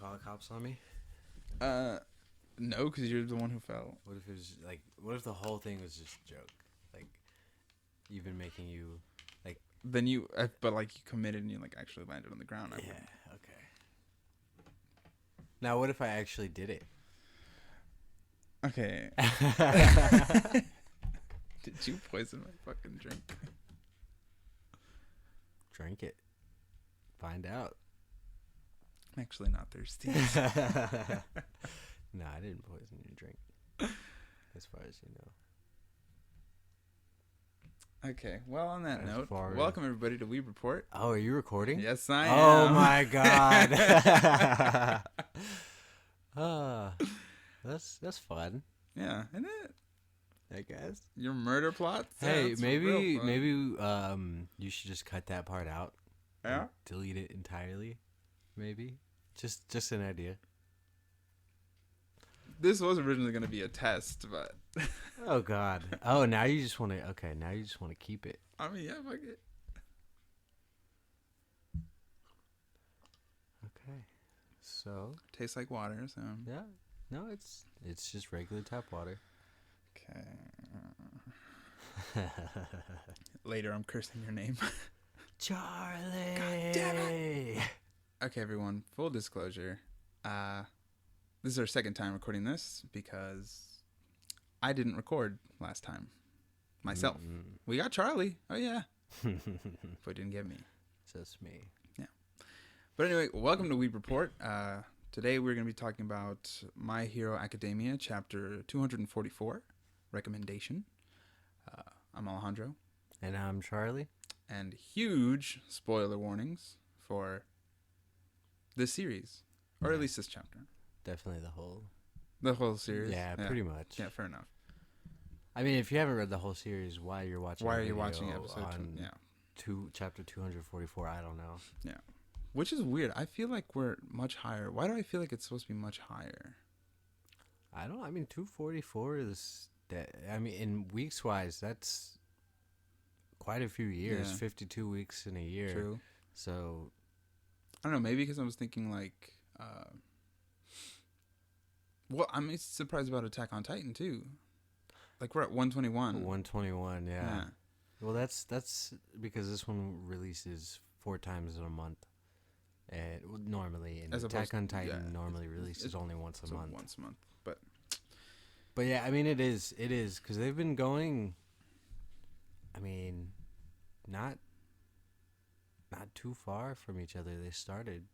call the cops on me? No, because you're the one who fell. What if it was like? What if the whole thing was just a joke? Like, even making you like. Then you, but like you committed and you like actually landed on the ground. Yeah. Okay. Now, what if I actually did it? Okay. Did you poison my fucking drink? Drink it. Find out. I'm actually not thirsty. No, I didn't poison your drink. As far as you know. Okay. Well, on that As note, far as- welcome everybody to Weeb Report. Oh, are you recording? Yes, I Oh am. my god. That's fun. Yeah, isn't it? I guess. Your murder plots? Hey, That's maybe real fun. you should just cut that part out. Yeah. And delete it entirely. Maybe. Just an idea. This was originally going to be a test, but Oh god. Oh, now you just want to. Okay, now you just want to keep it. I mean, yeah, fuck it. Okay. So Tastes like water, so yeah. No, it's just regular tap water. okay. Later, I'm cursing your name. Charlie. God damn it. Okay, everyone. Full disclosure. This is our second time recording this because I didn't record last time myself. We got Charlie. Oh yeah, but didn't get me. Just me. Yeah. But anyway, welcome to Weeb Report. Today we're going to be talking about My Hero Academia, chapter 244, recommendation. I'm Alejandro. And I'm Charlie. And huge spoiler warnings for this series, or at least this chapter. Definitely The whole series? Yeah, pretty much. Yeah, fair enough. I mean, if you haven't read the whole series, why you're watching? Why a are you video watching episode on 2? Yeah. chapter 244? I don't know. Yeah. Which is weird. I feel like we're much higher. Why do I feel like it's supposed to be much higher? I mean, 244 is that. I mean, in weeks wise, that's quite a few years. Yeah. 52 weeks in a year. True. So I don't know. Maybe because I was thinking like, well, I'm surprised about Attack on Titan too. Like we're at 121. 121, yeah. Yeah. Well, that's because this one releases 4 times in a month. And normally, and As Attack opposed- on Titan yeah, normally releases only once a So month. once a month. But But yeah, I mean, it is because they've been going. I mean, not too far from each other. They started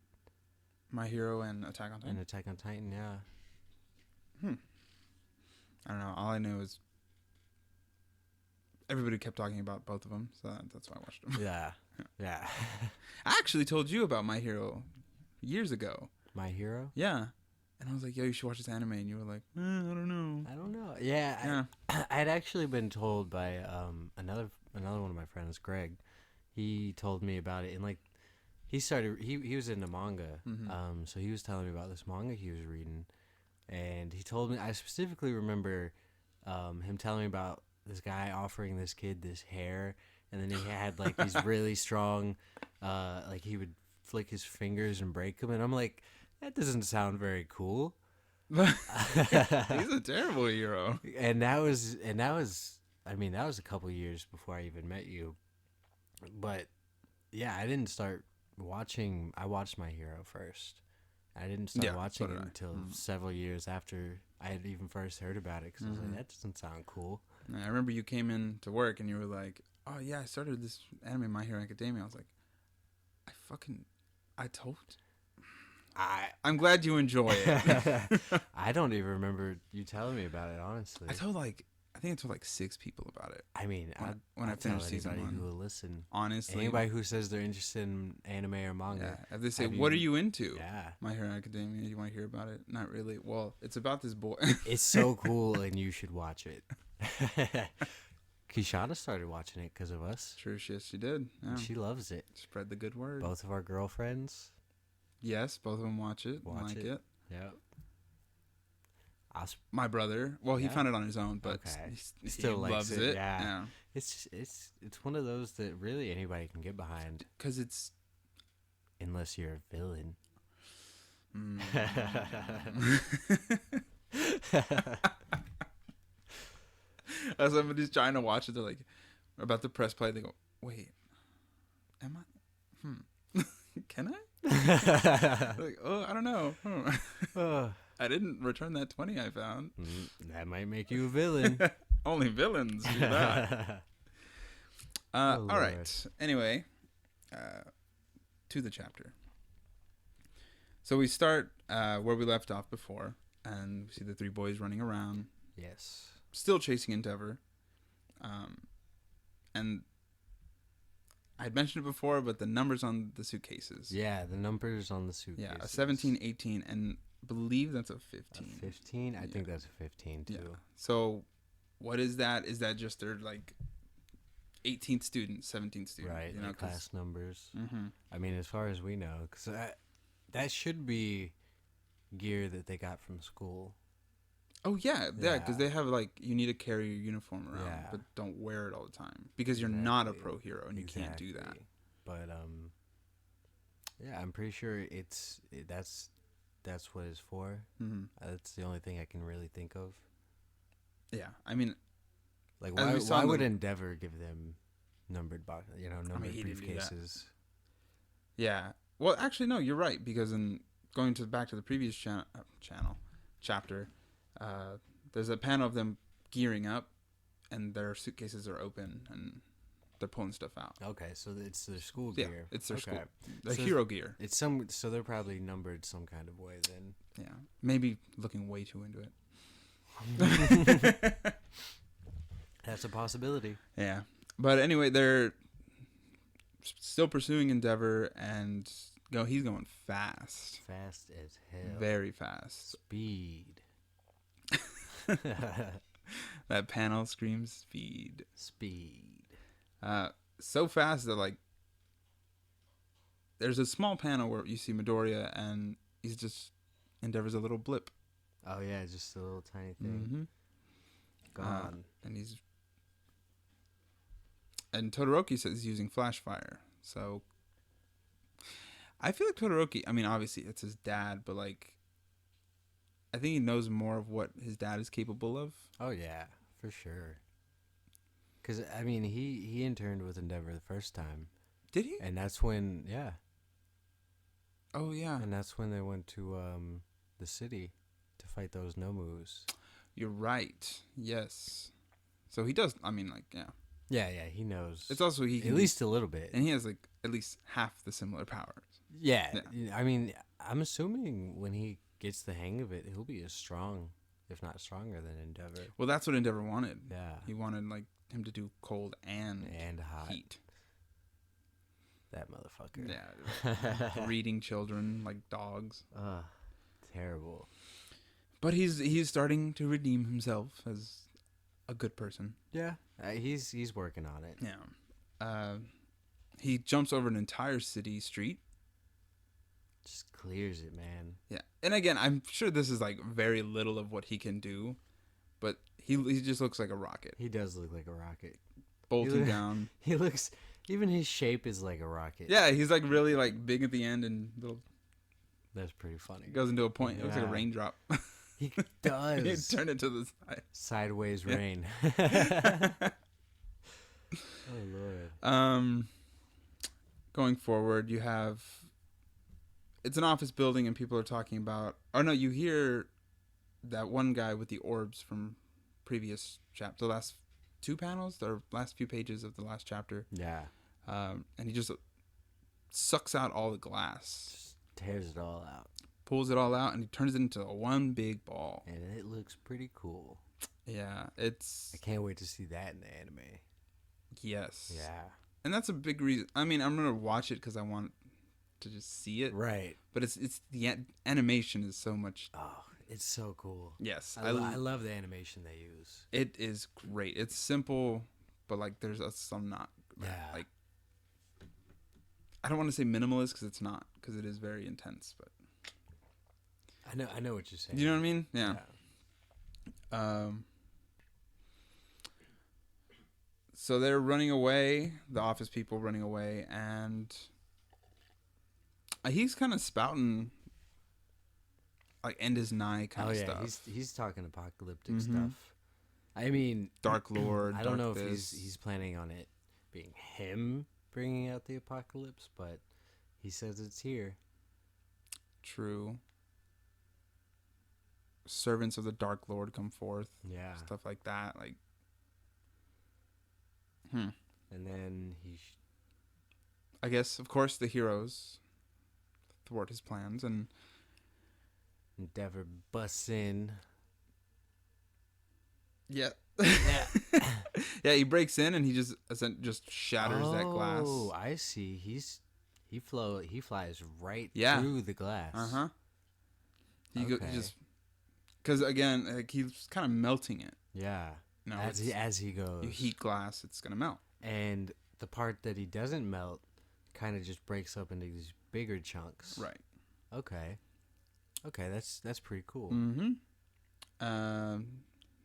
My Hero and Attack on Titan. in Attack on Titan, yeah. I don't know. All I know is everybody kept talking about both of them, so that's why I watched them. Yeah, yeah. I actually told you about My Hero years ago. My Hero. Yeah. And I was like, yo, you should watch this anime. And you were like, I don't know. I don't know. Yeah, Yeah. I'd actually been told by another one of my friends, Greg. He told me about it, and like he was into manga, so he was telling me about this manga he was reading, and he told me, I specifically remember him telling me about this guy offering this kid this hair, and then he had like these really strong, like he would flick his fingers and break them, and I'm like, that doesn't sound very cool. He's a terrible hero. And that was I mean, that was a couple years before I even met you. But yeah, I didn't start watching. I watched My Hero first. I didn't start watching it until several years after I had even first heard about it, because I was like, that doesn't sound cool. I remember you came in to work and you were like, oh yeah, I started this anime, My Hero Academia. I was like, I told. I'm glad you enjoy it. I don't even remember you telling me about it, honestly. I think I told like 6 people about it. I mean, when I I'll tell finished season anybody 1. who will listen. Honestly. Anybody who says they're interested in anime or manga. Yeah. If they say, what are you into? Yeah. My Hero Academia, you want to hear about it? Not really. Well, it's about this boy. It's so cool, and you should watch it. Kishana started watching it because of us. True, she did. Yeah. And she loves it. Spread the good word. Both of our girlfriends. Yes, both of them watch it. Like it. Yeah. My brother, well, he found it on his own, but he still loves likes it. Yeah. It's one of those that really anybody can get behind. Because it's... Unless you're a villain. As somebody's trying to watch it, they're like about to press play. They go, "Wait, am I? Can I?" Like, oh, I don't know. I didn't return that 20 I found. That might make you a villain. Only villains do that. All right. Anyway, to the chapter. So we start where we left off before, and we see the three boys running around. Yes. Still chasing Endeavor. And I had mentioned it before, but the numbers on the suitcases. Yeah, the numbers on the suitcases. Yeah, a 17, 18, and believe that's a 15. A 15? I think that's a 15 too. Yeah. So what is that? Is that just their like 18th student, 17th student? Right, You know, class numbers. Mm-hmm. I mean, as far as we know, because that should be gear that they got from school. Oh, yeah, because they have, like, you need to carry your uniform around, but don't wear it all the time, because you're not a pro hero, and you can't do that. But, yeah, I'm pretty sure that's what it's for. Mm-hmm. That's the only thing I can really think of. Yeah, I mean... Like, why would Endeavor give them numbered briefcases? Yeah. Well, actually, no, you're right, because in going back to the previous chapter... there's a panel of them gearing up, and their suitcases are open, and they're pulling stuff out. Okay, so it's their school gear. Yeah, it's their school. The hero gear. So they're probably numbered some kind of way then. Yeah, maybe looking way too into it. That's a possibility. Yeah, but anyway, they're still pursuing Endeavor, and he's going fast. Fast as hell. Very fast. Speed. That panel screams speed. So fast that, like, there's a small panel where you see Midoriya, and he's just Endeavor's a little blip. Oh yeah, just a little tiny thing. Mm-hmm. Gone. And Todoroki says he's using flash fire. So I feel like Todoroki, I mean, obviously it's his dad, but, like, I think he knows more of what his dad is capable of. Oh, yeah, for sure. Because, I mean, he interned with Endeavor the first time. Did he? And that's when, yeah. Oh, yeah. And that's when they went to the city to fight those Nomus. You're right. Yes. So he does, I mean, like, yeah. Yeah, he knows. It's also he can, at least a little bit. And he has, like, at least half the similar powers. Yeah. I mean, I'm assuming when he gets the hang of it, he'll be as strong, if not stronger, than Endeavor. Well, that's what Endeavor wanted. Yeah. He wanted, like, him to do cold and hot. Heat. That motherfucker. Yeah. Breeding children like dogs. Terrible. But he's starting to redeem himself as a good person. Yeah. He's working on it. Yeah. He jumps over an entire city street. Just clears it, man. Yeah. And again, I'm sure this is, like, very little of what he can do, but he just looks like a rocket. He does look like a rocket. Bolting down. He looks, even his shape is like a rocket. Yeah, he's, like, really, like, big at the end and little. That's pretty funny. Goes into a point. It looks like a raindrop. He does. He turned it to the side. Sideways rain. Oh, Lord. Going forward, you have... It's an office building, and people are talking about... Oh, no, you hear that one guy with the orbs from previous chapter. The last two panels, the last few pages of the last chapter. Yeah. And he just sucks out all the glass. Just tears it all out. Pulls it all out, and he turns it into one big ball. And it looks pretty cool. Yeah, it's... I can't wait to see that in the anime. Yes. Yeah. And that's a big reason. I mean, I'm going to watch it because I want to just see it. Right. But it's the animation is so much... Oh, it's so cool. Yes. I love the animation they use. It is great. It's simple, but, like, there's some not... Yeah. Like, I don't want to say minimalist because it's not, because it is very intense, but... I know what you're saying. You know what I mean? Yeah. So they're running away, the office people running away, and he's kind of spouting like end is nigh kind of stuff. He's talking apocalyptic stuff. I mean, Dark Lord. I don't know if he's planning on it being him bringing out the apocalypse, but he says it's here. True. Servants of the Dark Lord come forth. Yeah. Stuff like that. Like. And then I guess, of course, the heroes thwart his plans and. Endeavor busts in. Yeah. Yeah, he breaks in and he just shatters that glass. Oh, I see. He flies right through the glass. Uh-huh. He just because again, like he's kind of melting it. Yeah. No, as he goes. You heat glass, it's going to melt. And the part that he doesn't melt kind of just breaks up into these bigger chunks. Right. Okay, that's pretty cool. Mm-hmm.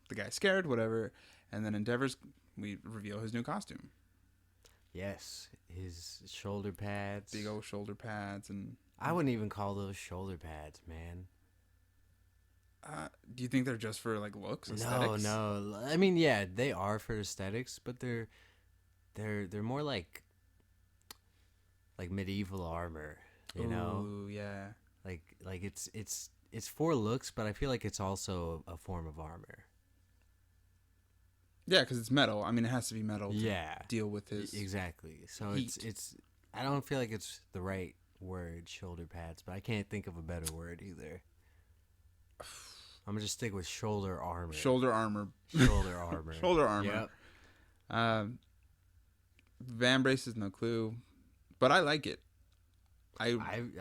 The guy's scared, whatever, and then we reveal his new costume. Yes, his shoulder pads. Big old shoulder pads. And I wouldn't even call those shoulder pads, man. Do you think they're just for like looks, aesthetics? No. I mean, yeah, they are for aesthetics, but they're more like medieval armor, you know? Ooh, yeah. Like it's for looks, but I feel like it's also a form of armor. Yeah, because it's metal. I mean, it has to be metal to deal with his exactly. So heat. it's I don't feel like it's the right word, shoulder pads, but I can't think of a better word either. I'm gonna just stick with shoulder armor. Shoulder armor. Shoulder armor. Shoulder armor. Yep. Van Brace is no clue, but I like it. I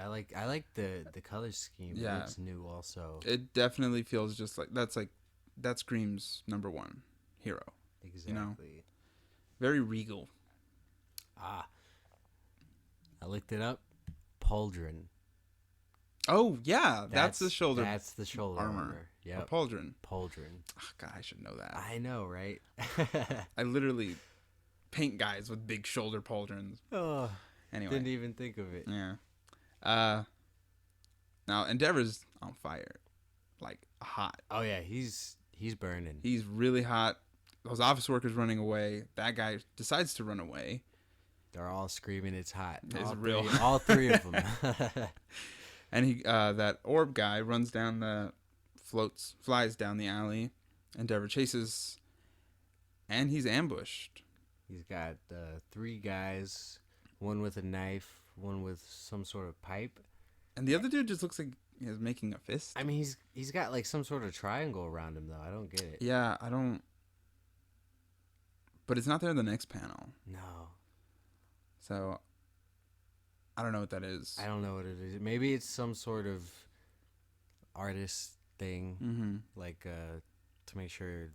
like the color scheme. Yeah. It's new also. It definitely feels just that screams number one hero. Exactly. You know? Very regal. I looked it up. Pauldron. Oh yeah, that's the shoulder. That's the shoulder armor. Yeah. Pauldron. Pauldron. Oh, God, I should know that. I know, right? I literally paint guys with big shoulder pauldrons. Oh. Anyway. Didn't even think of it. Yeah. Now Endeavor's on fire, like hot. Oh yeah, he's burning. He's really hot. Those office workers running away. That guy decides to run away. They're all screaming, "It's hot!" It's real. All three of them. And he, that orb guy, flies down the alley. Endeavor chases, and he's ambushed. He's got 3 guys, one with a knife, one with some sort of pipe, and the other dude just looks like he's making a fist. I mean, he's got like some sort of triangle around him though. I don't get it. Yeah, I don't. But it's not there in the next panel. No. So I don't know what that is. I don't know what it is. Maybe it's some sort of artist thing, like to make sure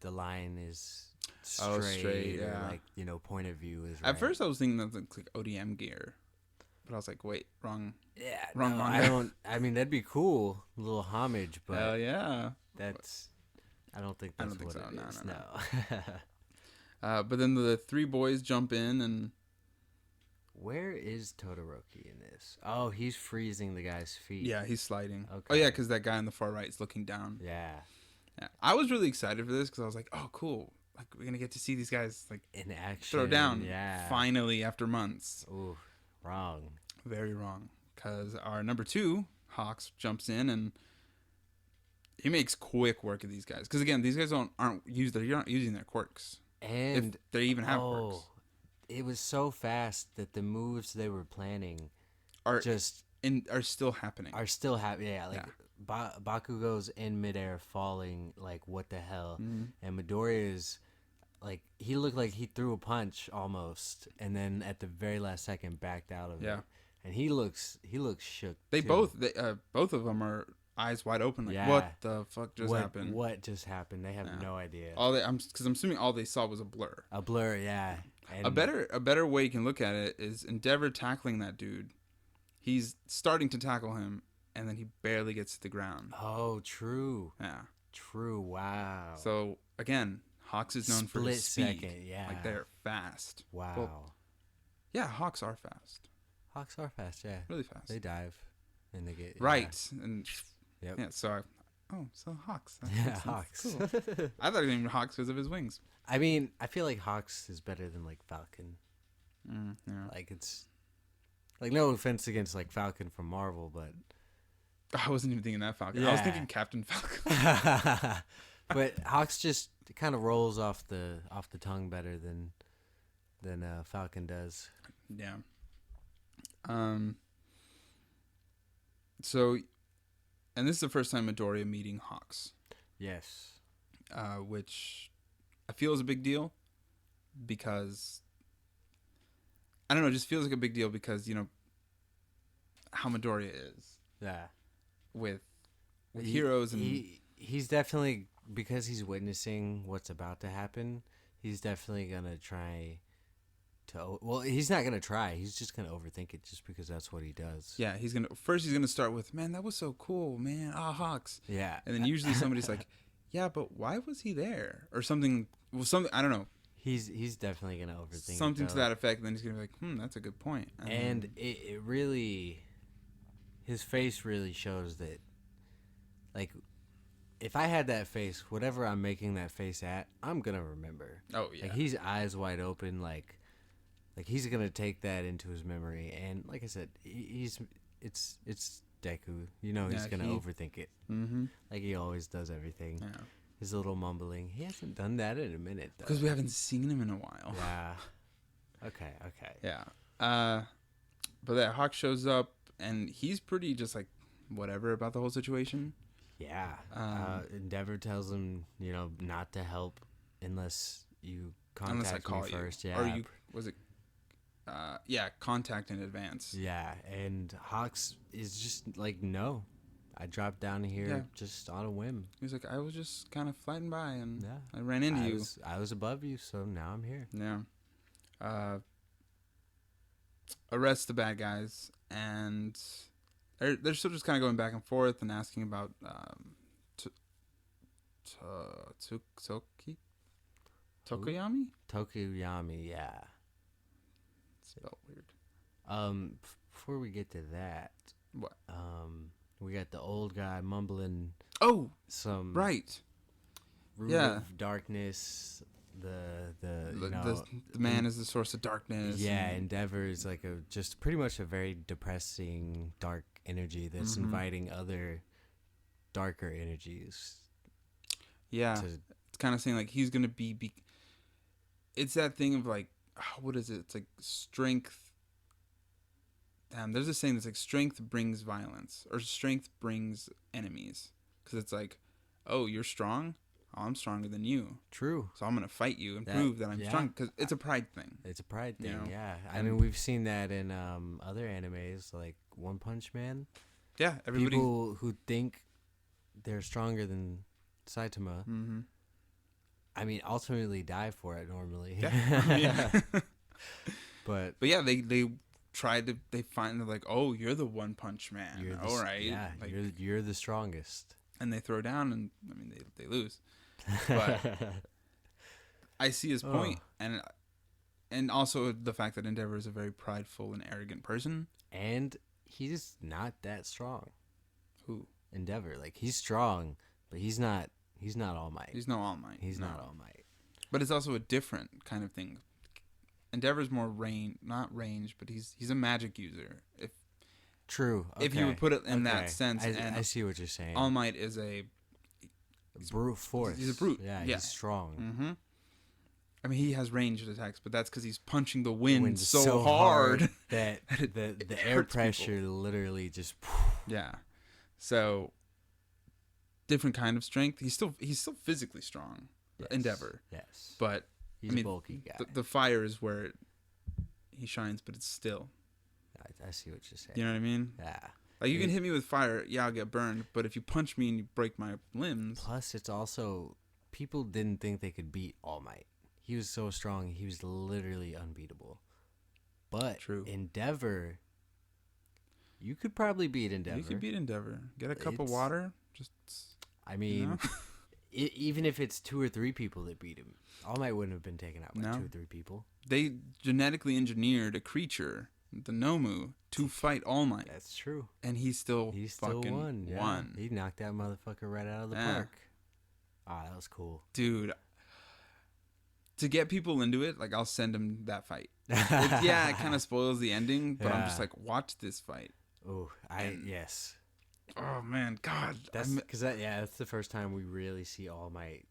the line is straight, yeah. or like point of view is right. At first, I was thinking that looks like ODM gear, but I was like, wait, wrong. Yeah, wrong. I don't. I mean, that'd be cool, a little homage, but hell yeah, that's. I don't think that's what so. it is. No. But then the 3 boys jump in and. Where is Todoroki in this? Oh, he's freezing the guy's feet. Yeah, he's sliding. Okay. Oh, yeah, because that guy on the far right is looking down. Yeah. I was really excited for this because I was like, oh, cool. Like, we're going to get to see these guys, like, in action. throw down. Yeah. Finally, after months. Ooh, wrong. Very wrong. Because our number 2, Hawks, jumps in and he makes quick work of these guys. Because, again, these guys you're not using their quirks. And if they even have quirks. It was so fast that the moves they were planning are still happening. Yeah, like Bakugo's in midair falling, like what the hell? And Midoriya's like he looked like he threw a punch almost, and then at the very last second backed out of it. And he looks shook. They both of them are eyes wide open. Like what the fuck just happened? What just happened? They have no idea. I'm assuming all they saw was a blur. A blur, yeah. And a better way you can look at it is Endeavor tackling that dude. He's starting to tackle him, and then he barely gets to the ground. Oh, true. Yeah. True. Wow. So again, Hawks is known for his speed. Second, yeah. Like they're fast. Wow. Well, yeah, Hawks are fast. Hawks are fast, yeah. Really fast. They dive And they get right, and Yep. yeah. So Hawks. That Yeah, makes sense. Hawks. Cool. I thought he named Hawks because of his wings. I mean, I feel like Hawks is better than like Falcon. Yeah. Like it's like no offense against like Falcon from Marvel, but I wasn't even thinking that Falcon. Yeah. I was thinking Captain Falcon. but Hawks just kind of rolls off the tongue better than Falcon does. Yeah. So, and this is the first time Midoriya meeting Hawks. Yes. Which I feel is a big deal because I don't know, it just feels like a big deal because, you know, how Midoriya is. Yeah. With heroes and he's definitely, because he's witnessing what's about to happen, he's definitely gonna try to, well, he's not gonna try, he's just gonna overthink it just because that's what he does. yeah, he's gonna start with, man, that was so cool, man, Hawks. Yeah. And then usually somebody's like, yeah, but why was he there? Or something, I don't know. He's definitely gonna overthink something it, to that effect, and then he's gonna be like, that's a good point. And it really, his face really shows that, like, if I had that face, whatever I'm making that face at, I'm gonna remember. Oh yeah. Like, he's eyes wide open, like he's gonna take that into his memory. And like I said, it's Deku. You know, he's gonna overthink it. Mm-hmm. Like he always does everything. Yeah. His little mumbling. He hasn't done that in a minute, though. Because we haven't seen him in a while. Yeah. Okay. Yeah. But that Hawk shows up, and he's pretty just like whatever about the whole situation. Yeah. Endeavor tells him, you know, not to help unless you contact me first. You. Yeah. Or contact in advance. Yeah. And Hawks is just like, no. I dropped down here just on a whim. He's like, I was just kind of flying by, and yeah. I ran into you. I was above you, so now I'm here. Yeah. Arrest the bad guys, and they're still just kind of going back and forth and asking about Tokoyami? Tokoyami, yeah. Spelled weird. Before we get to that, what? We got the old guy mumbling. Oh, some right. Root of darkness. The man is the source of darkness. Yeah, Endeavor is like just pretty much a very depressing, dark energy that's inviting other darker energies. Yeah, it's kind of saying like he's gonna be. It's that thing of like, what is it? It's like strength. There's a saying that's like strength brings violence, or strength brings enemies. Because it's like, oh, you're strong? Oh, I'm stronger than you. True. So I'm going to fight you and prove that I'm strong. Because it's a pride thing. It's a pride thing, you know? Yeah. I mean, we've seen that in other animes, like One Punch Man. Yeah, everybody. People who think they're stronger than Saitama, I mean, ultimately die for it normally. Yeah. But yeah, they find, they're like, oh, you're the One Punch Man. All right. Yeah, like, you're the strongest. And they throw down, and I mean, they lose. But I see his point, and also the fact that Endeavor is a very prideful and arrogant person. And he's not that strong. Who? Endeavor. Like, he's strong, but he's not All Might. He's no All Might. He's not All Might. But it's also a different kind of thing. Endeavor's more not range, but he's a magic user. True. Okay. If you would put it in that sense. I see what you're saying. All Might is a brute force. He's a brute. Yeah, he's strong. Mm-hmm. I mean, he has ranged attacks, but that's because he's punching the wind so hard that the air pressure literally just. Yeah. So different kind of strength. He's still physically strong. Yes. Endeavor. Yes. But he's a bulky guy. The fire is where he shines, but it's still. I see what you're saying. You know what I mean? Yeah. Like, you can hit me with fire, I'll get burned. But if you punch me and you break my limbs... Plus, it's also... People didn't think they could beat All Might. He was so strong, he was literally unbeatable. But True. Endeavor... You could probably beat Endeavor. You could beat Endeavor. Get a cup of water. Just... I mean... You know? Even if it's 2 or 3 people that beat him, All Might wouldn't have been taken out by 2 or 3 people. They genetically engineered a creature the Nomu to fight All Might. That's true. And he still fucking won. Yeah. won. He knocked that motherfucker right out of the park. Ah, that was cool. Dude, to get people into it, like, I'll send them that fight. It kind of spoils the ending, but I'm just like, watch this fight. Oh, yes. Oh, man, God. That's because that's the first time we really see All Might,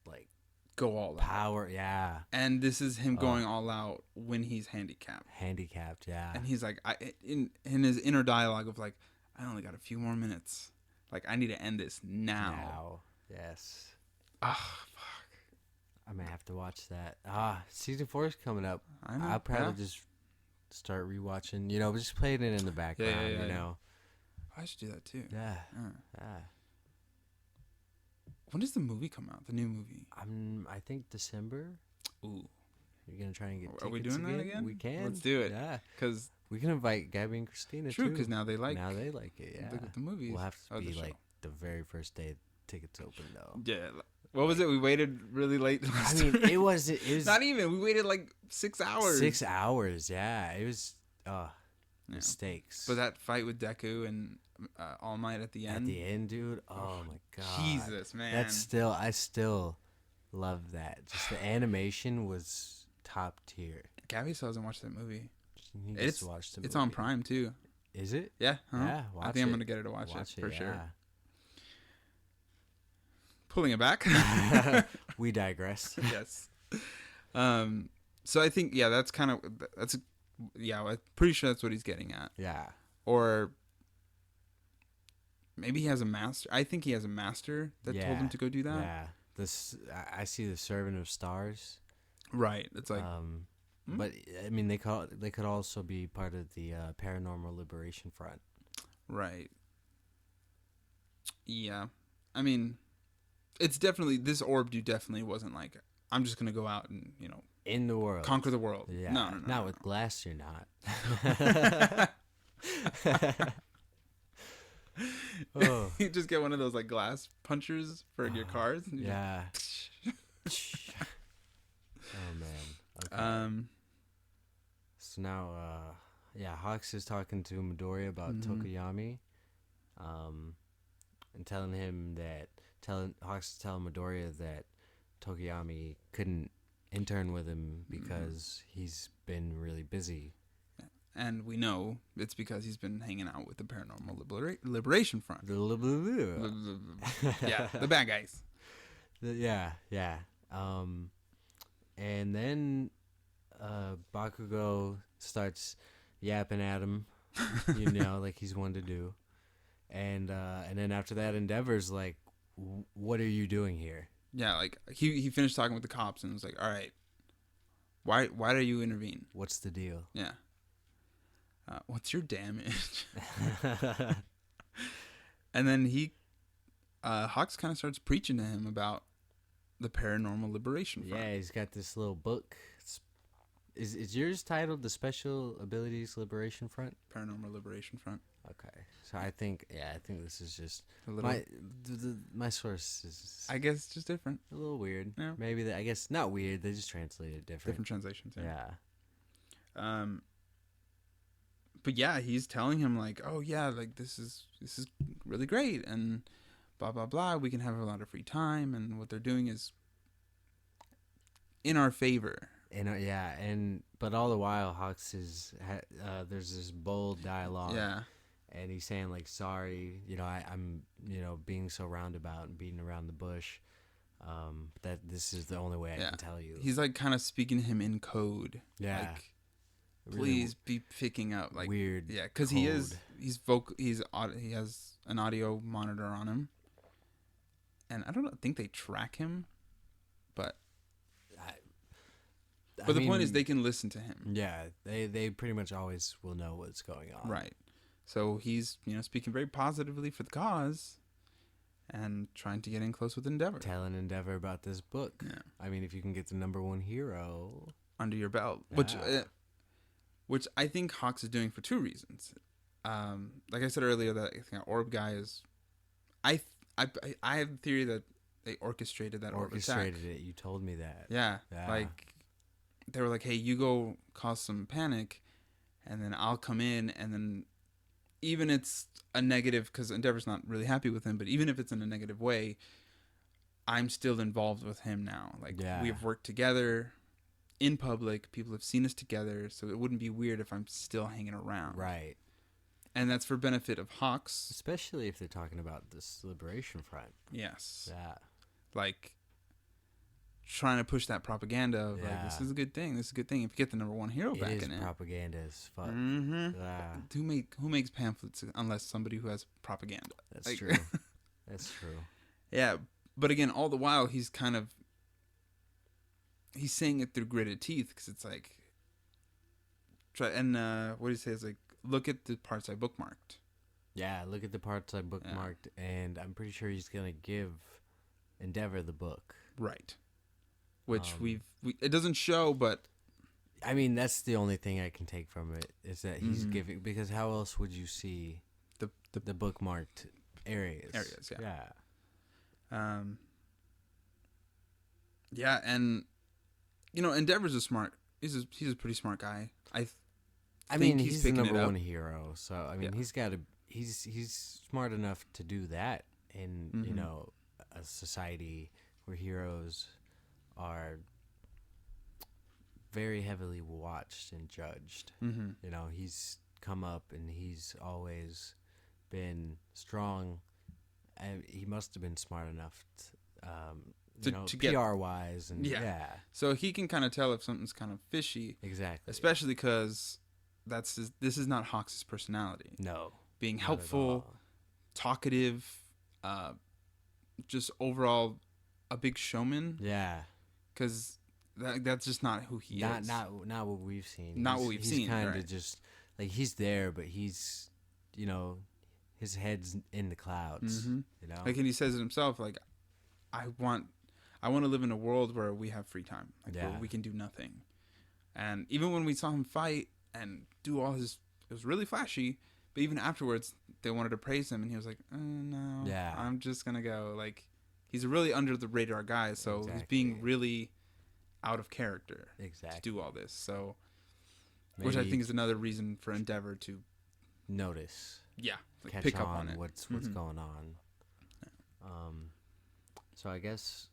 like, go all out. Power, yeah. And this is him going all out when he's handicapped. Handicapped, yeah. And he's like, in his inner dialogue of like, I only got a few more minutes. Like, I need to end this now. Yes. Ah, fuck. I may have to watch that. Season 4 is coming up. I know. I'll probably just start rewatching. Just playing it in the background. You know. I should do that too. Yeah. When does the movie come out? The new movie? I think December. Ooh. You're gonna try and get tickets. Are we doing that again? We can. Let's do it. Yeah. Because we can invite Gabby and Christina. True, because now they like it. Yeah. The movies. We'll have to be like the very first day tickets open though. Yeah. What was it? We waited really late. It was not even. We waited like 6 hours. 6 hours. Yeah. It was. Mistakes. But that fight with Deku and All Might at the end. At the end, dude. Oh my god. Jesus, man. I still love that. Just the animation was top tier. Gabby still hasn't watched that movie. It's on Prime too. Is it? Yeah. Yeah. I think I'm gonna get her to watch it for sure. Pulling it back. We digress. Yes. So I think that's I'm pretty sure that's what he's getting at. Yeah. Or maybe he has a master. I think he has a master that told him to go do that. Yeah. I see the Servant of Stars. Right. It's like but I mean they could also be part of the Paranormal Liberation Front. Right. Yeah. I mean, it's definitely this orb dude definitely wasn't like, I'm just gonna go out and in the world conquer the world. Yeah. No. Not with glass, you're not. You just get one of those like glass punchers for your cars. Yeah. Oh man. Okay. So now, Hawks is talking to Midoriya about Tokoyami, and Hawks is telling Midoriya that Tokoyami couldn't intern with him because he's been really busy. And we know it's because he's been hanging out with the Paranormal Liberation Front. The bad guys. Yeah. And then Bakugo starts yapping at him, like he's one to do. And then after that, Endeavor's like, what are you doing here? Yeah, like he finished talking with the cops and was like, all right, why do you intervene? What's the deal? Yeah. What's your damage? And then Hawks kind of starts preaching to him about the Paranormal Liberation Front. Yeah, he's got this little book. Is yours titled The Special Abilities Liberation Front? Paranormal Liberation Front. Okay. So I think this is just my source is, I guess, just different. A little weird. Yeah. Maybe I guess not weird. They just translated it different. Different translations. Yeah. But yeah, he's telling him like, oh yeah, like this is really great and blah blah blah. We can have a lot of free time, and what they're doing is in our favor. But all the while, Hawks there's this bold dialogue. Yeah. And he's saying like, sorry, I'm being so roundabout and beating around the bush. That this is the only way I can tell you. He's like kind of speaking to him in code. Yeah. Like, please be picking up like weird. Yeah, because he has an audio monitor on him, and I don't think they track him, but the point is they can listen to him. Yeah, they pretty much always will know what's going on. Right. So he's speaking very positively for the cause, and trying to get in close with Endeavor. Telling Endeavor about this book. Yeah. I mean, if you can get the #1 hero under your belt, which I think Hawks is doing for two reasons. Like I said earlier, that I think Orb guy is, I have the theory that they orchestrated that orb attack. Orchestrated it. You told me that. Yeah. Like they were like, hey, you go cause some panic, and then I'll come in, and then even it's a negative because Endeavor's not really happy with him, but even if it's in a negative way, I'm still involved with him now. Like we've worked together in public, people have seen us together, so it wouldn't be weird if I'm still hanging around. Right. And that's for benefit of Hawks. Especially if they're talking about this Liberation Front. Yes. Yeah. Like, trying to push that propaganda of, like, this is a good thing. This is a good thing. If you get the number one hero back in it. Propaganda as fuck. Mm-hmm. Yeah. Who makes pamphlets unless somebody who has propaganda? That's true. That's true. Yeah. But again, all the while, he's saying it through gritted teeth because it's like, what do you say? It's like, look at the parts I bookmarked. Yeah, look at the parts I bookmarked, and I'm pretty sure he's gonna give Endeavor the book. Right. Which it doesn't show, but I mean that's the only thing I can take from it is that he's giving, because how else would you see the bookmarked areas? Yeah. Yeah, and Endeavor's he's a pretty smart guy. I mean, he's the number one hero, so I mean, he's smart enough to do that in a society where heroes are very heavily watched and judged. He's come up and he's always been strong, and he must have been smart enough to get PR wise and so he can kind of tell if something's kind of fishy. Exactly. Especially because this is not Hawks' personality. No. Being helpful, talkative, just overall a big showman. Yeah. Because that's just not who he is. Not what we've seen. He's kind of just like, he's there, but he's, his head's in the clouds. Like, and he says it himself. Like, I want to live in a world where we have free time, where we can do nothing. And even when we saw him fight and do all it was really flashy. But even afterwards, they wanted to praise him, and he was like, "No, I'm just gonna go." Like, he's a really under the radar guy, so he's being really out of character to do all this. So, which I think is another reason for Endeavor to notice, like pick up on it. What's going on. So I guess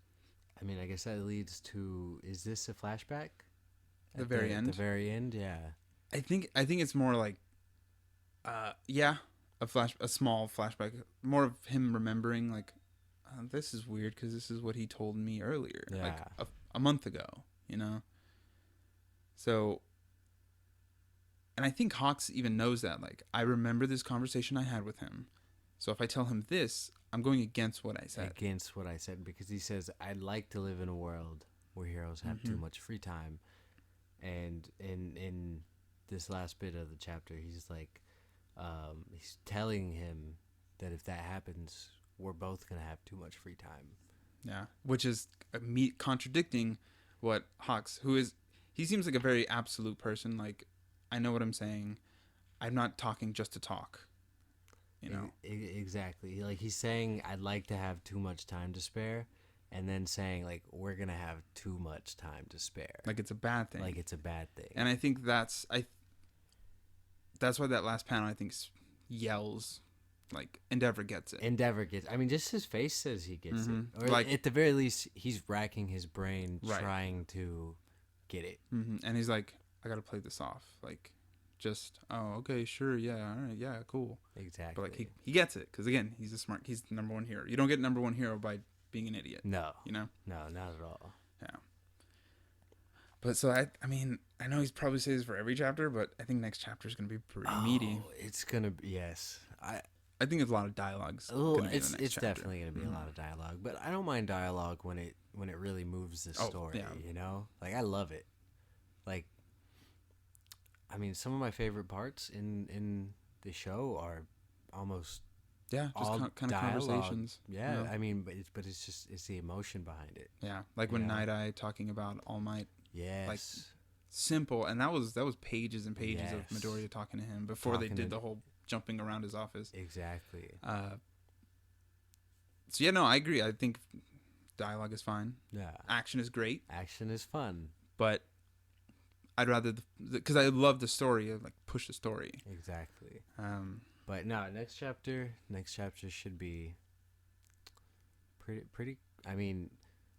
that leads to, is this a flashback? The very end. The very end, yeah. I think it's more like, a small flashback, more of him remembering, like, this is weird because this is what he told me earlier, like a month ago, So, and I think Hawks even knows that, like, I remember this conversation I had with him, so if I tell him this, I'm going against what I said. Because he says, I'd like to live in a world where heroes have too much free time, and in this last bit of the chapter, he's like, he's telling him that if that happens, we're both going to have too much free time. Yeah, which is me contradicting what Hawks, he seems like a very absolute person. Like, I know what I'm saying. I'm not talking just to talk, Exactly. Like, he's saying, I'd like to have too much time to spare, and then saying, like, we're going to have too much time to spare. Like, it's a bad thing. And I think that's why that last panel, I think, yells, like, Endeavor gets it. I mean, just his face says he gets it. Or, like, at the very least, he's racking his brain trying to get it. And he's like, I got to play this off. Like, just, okay, sure, yeah, all right, yeah, cool. Exactly. But, like, he gets it. Because, again, he's the number one hero. You don't get number one hero by being an idiot. No. No, not at all. Yeah. But so I mean, I know he's probably saying this for every chapter, but I think next chapter is going to be pretty meaty. It's going to be, yes. I think there's a lot of dialogues. It's definitely going to be a lot of dialogue, but I don't mind dialogue when it really moves the story. Like, I love it. Like, I mean, some of my favorite parts in the show are almost just kind of conversations. Yeah, I mean, but it's the emotion behind it. Yeah, like when Night Eye talking about All Might. Yes. Like, simple, and that was pages and pages of Midoriya talking to him before they did the whole jumping around his office. Exactly. So yeah, no, I agree. I think dialogue is fine. Yeah. Action is great. Action is fun. But I'd rather because I love the story of like push the story. Exactly. But no, next chapter should be pretty. I mean,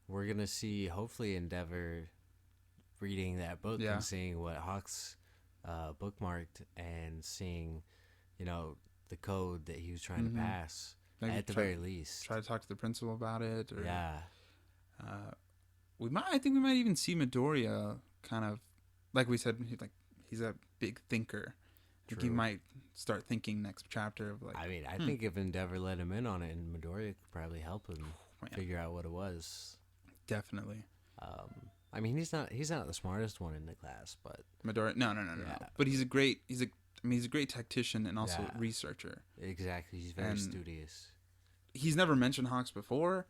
we're gonna see hopefully Endeavor reading that book and seeing what Hawks bookmarked and seeing, the code that he was trying to pass. Maybe at the very least, try to talk to the principal about it. Or, yeah. I think we might even see Midoriya kind of, like we said, he's a big thinker. I think he might start thinking next chapter of like. I mean, I think if Endeavor let him in on it, and Midoriya could probably help him figure out what it was. Definitely. I mean, he's not the smartest one in the class, but Midoriya. No. But he's a great tactician and also researcher. Exactly. He's very studious. He's never mentioned Hawks before,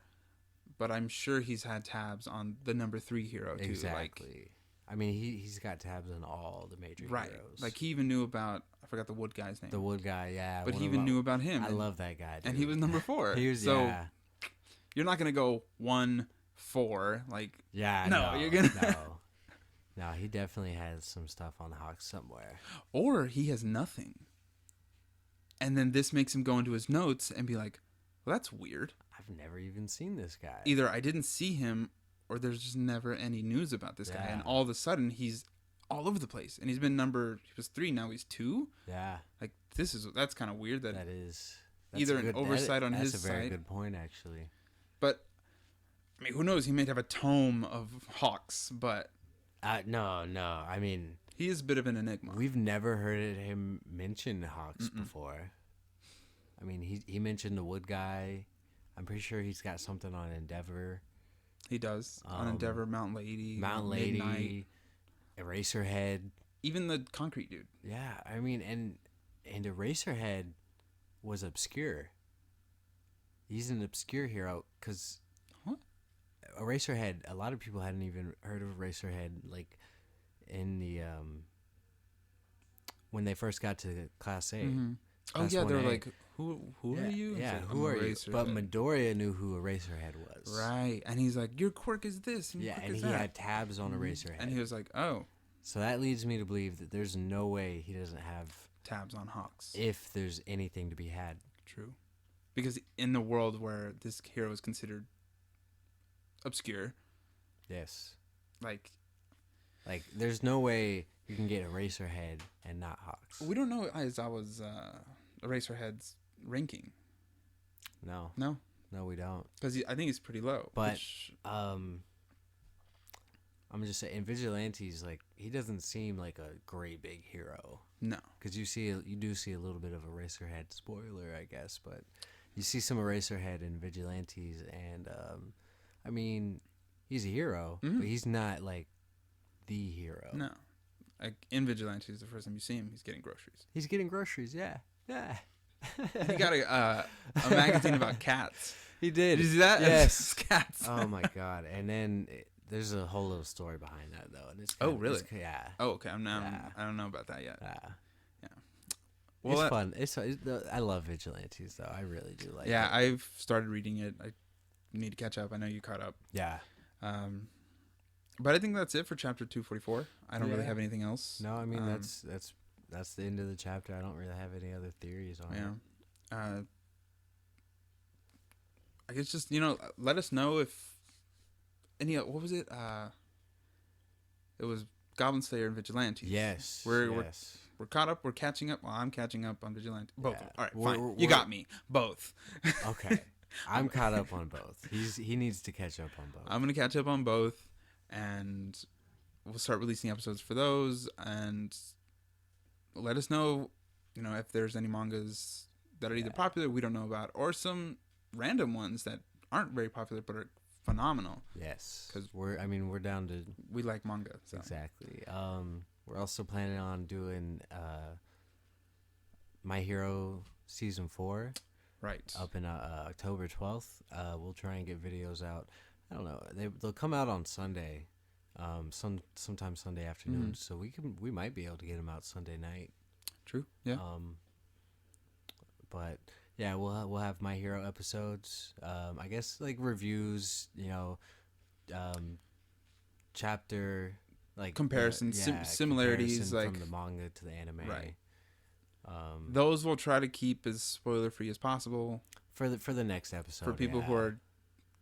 but I'm sure he's had tabs on the number 3 hero too. Exactly. I mean, he's got tabs on all the major heroes. Like he even knew about, I forgot the wood guy's name. The wood guy, yeah. But he even knew about him. I love that guy, dude. And he was number 4. You're not gonna go 1-4 like. Yeah. No, you're gonna. No, he definitely has some stuff on Hawks somewhere. Or he has nothing. And then this makes him go into his notes and be like, well, that's weird. I've never even seen this guy. Either I didn't see him or there's just never any news about this guy. And all of a sudden he's all over the place. And he was 3, now he's 2. Yeah. Like that's kind of weird. That is either an oversight on his side. That's a very good point, actually. But, I mean, who knows? He might have a tome of Hawks, but... No. I mean... He is a bit of an enigma. We've never heard him mention Hawks before. I mean, he mentioned the wood guy. I'm pretty sure he's got something on Endeavor. He does. On Endeavor, Mount Lady. Midnight. Eraserhead. Even the concrete dude. Yeah, I mean, and Eraserhead was obscure. He's an obscure hero because Eraserhead, a lot of people hadn't even heard of Eraserhead, like in the when they first got to Class A. Mm-hmm. Class they were 1A. like, who are you? Yeah, like, who are you? But Midoriya knew who Eraserhead was. Right, and he's like, your quirk is this, and and he had tabs on Eraserhead. And he was like, oh. So that leads me to believe that there's no way he doesn't have tabs on Hawks. If there's anything to be had. True. Because in the world where this hero is considered obscure. Yes. Like there's no way you can get Eraserhead and not Hawks. We don't know Aizawa's Eraserhead's ranking. No, we don't. Because I think he's pretty low. But I'm just saying, in Vigilantes, like he doesn't seem like a great big hero. No, because you do see a little bit of Eraserhead. Spoiler, I guess, but you see some Eraserhead in Vigilantes, and I mean, he's a hero, but he's not like the hero. No, like in Vigilantes, the first time you see him, he's getting groceries. He's getting groceries, yeah. He got a magazine about cats. He did. Did you see that? Yes, cats. Oh my god! And then there's a whole little story behind that, though. And it's really? Yeah. Oh, okay. I don't know about that yet. Yeah. Well, it's fun. It's I love Vigilantes, though. I really do like. Yeah, it. I've started reading it. I need to catch up. I know you caught up. Yeah. But I think that's it for chapter 244. I don't really have anything else. No, I mean that's the end of the chapter. I don't really have any other theories on it. I guess just let us know if any. What was it? It was Goblin Slayer and Vigilantes. Yes. We're caught up. We're catching up. Well, I'm catching up on Vigilante. Both. Yeah. All right, fine. You got me. Both. Okay. I'm caught up on both. He needs to catch up on both. I'm gonna catch up on both, and we'll start releasing episodes for those. And let us know, if there's any mangas that are either popular we don't know about, or some random ones that aren't very popular but are phenomenal. Yes, because we're down to. We like manga. So. Exactly. We're also planning on doing My Hero Season 4. Right. Up in October 12th. We'll try and get videos out. I don't know. They'll come out on Sunday, sometime Sunday afternoon. So we might be able to get them out Sunday night. True. Yeah. But yeah, we'll have My Hero episodes. I guess like reviews. Chapter like comparisons, similarities, comparison like from the manga to the anime. Right. Those we'll try to keep as spoiler free as possible for the next episode for people who are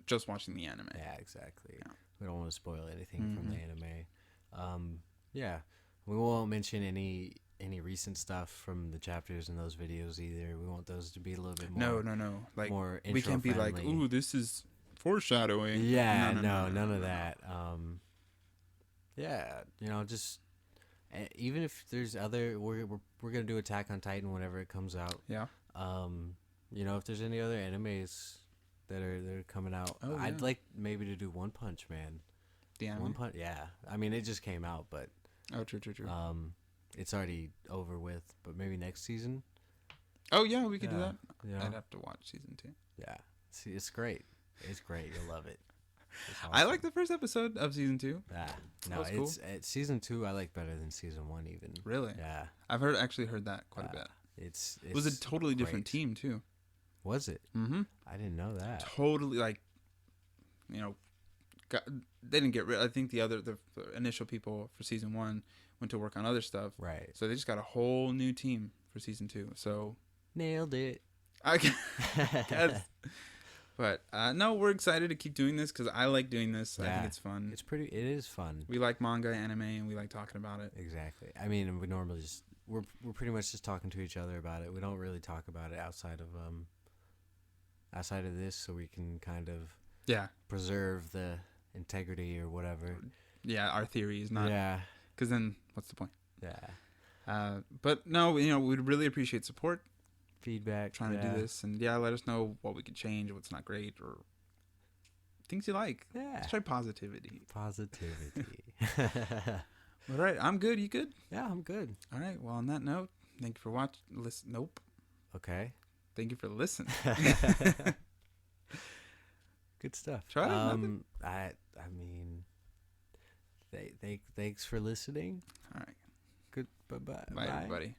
just watching the anime. Yeah, exactly. Yeah. We don't want to spoil anything from the anime. Yeah, we won't mention any recent stuff from the chapters in those videos either. We want those to be a little bit more. No. Like more we can't be like, ooh, this is foreshadowing. Yeah, no, none of that. Yeah, just even if there's other, we're gonna do Attack on Titan whenever it comes out. Yeah. If there's any other animes that are coming out, I'd like maybe to do One Punch Man. The anime? One Punch, yeah. I mean, it just came out, but true. it's already over with. But maybe next season. Oh yeah, we could do that. Yeah. I'd have to watch season 2. Yeah, see, it's great. It's great. You'll love it. Awesome. I like the first episode of season 2. No, cool. It's season 2. I like better than season 1 even. Really? Yeah. I've actually heard that quite a bit. It's it was a totally different team too. Was it? Mm-hmm. I didn't know that. Totally, like, they didn't get rid. I think the initial people for season 1 went to work on other stuff. Right. So they just got a whole new team for season 2. So nailed it. I guess. But no, we're excited to keep doing this because I like doing this. Yeah. I think it's fun. It is fun. We like manga, anime, and we like talking about it. Exactly. I mean, we normally we're pretty much just talking to each other about it. We don't really talk about it outside of this, so we can kind of preserve the integrity or whatever. Yeah, our theory is not. Yeah. Because then, what's the point? Yeah. But no, we'd really appreciate support. Feedback. Trying to do this, and let us know what we could change, what's not great, or things you like. Yeah. Let's try positivity. All right, I'm good. You good? Yeah, I'm good. All right. Well, on that note, thank you for watching. Nope. Okay. Thank you for listening. Good stuff. Try it. I mean, thanks for listening. All right. Good. Bye. Bye, everybody.